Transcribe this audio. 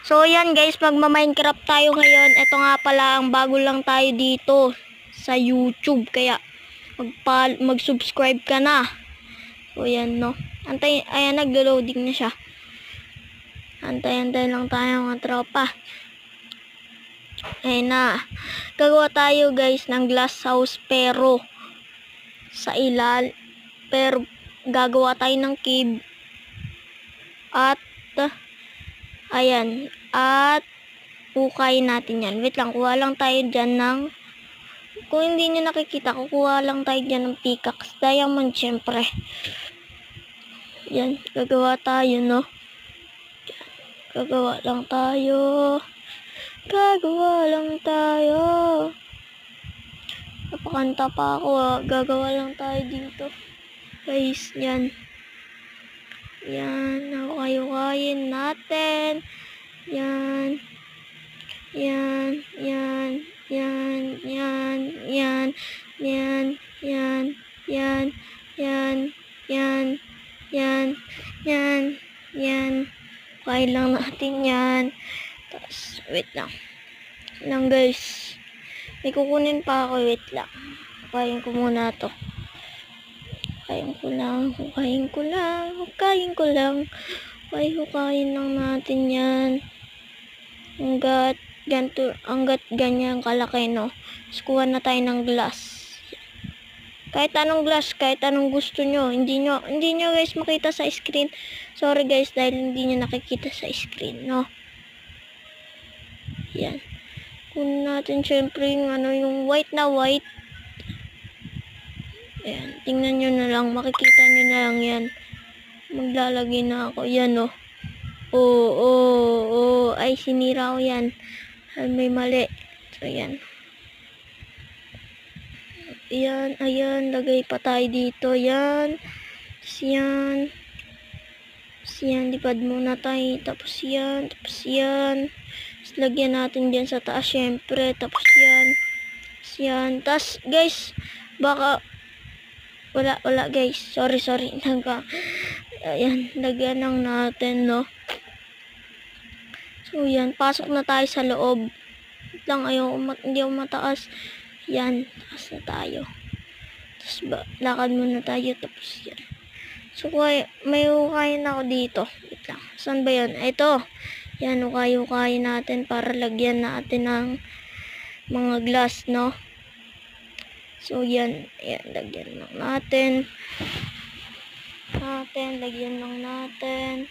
So yan guys, magma-Minecraft tayo ngayon. Ito nga pala, ang bago lang tayo dito sa YouTube. Kaya mag-subscribe ka na. So yan no. Antay, ayan, naglo-loading na siya. Antay-antay lang tayo mga tropa. Ayun na. Gagawa tayo guys ng glass house pero sa ilal. Pero gagawa tayo ng cave. At ayan. At hukayin natin yan. Wait lang. Kuha lang tayo dyan ng, kung hindi nyo nakikita, kukuha lang tayo dyan ng pickaxe. Diamond syempre. Yan. Gagawa tayo no. Gagawa lang tayo. Gagawa lang tayo. Napakanta pa ako ah. Gagawa lang tayo dito. Guys, yan. Yan. Hukay-hukayin natin. Yan. Yan. Yan. Yan. Yan. Yan. Yan. Yan. Yan. Yan. Yan. Yan. Yan. Yan. Hukay lang natin yan. Tapos, wait lang. Lang guys. May kukunin pa ako. Wait lang. Hukayin ko muna to. Hukayin ko lang. Hukayin ko lang. Hukayin ko lang. Hukayin lang natin yan. Hanggat ganyan kalaki, no? Tapos kuha na tayo ng glass. Kahit anong glass, kahit anong gusto nyo. Hindi nyo guys makita sa screen. Sorry guys, dahil hindi nyo nakikita sa screen, no? Yan. Kunin natin syempre yung yung white na white. Ayan. Tingnan nyo na lang. Makikita nyo na lang yan. Maglalagay na ako. Yan o. Oh. Ay, sinira ko yan. Ay, may mali. So, yan. Ayan. Lagay pa tayo dito. Yan. Tapos yan. Tapos yan. Lipad muna tayo. Tapos yan. Tapos yan. Tapos lagyan natin dyan sa taas syempre. Tapos yan. Tapos yan. Tapos guys, baka wala guys. Sorry. Ayan, lagyan lang natin, no. So yan, pasok na tayo sa loob. Wait lang, hindi ako mataas. Yan, taas na tayo. Tapos lakad muna tayo. Tapos yan. So may hukayin ako dito. Wait lang, saan ba yun? Ito. Yan, hukayin natin para lagyan natin ng mga glass, no. So yan, lagyan lang natin. Lagyan lang natin.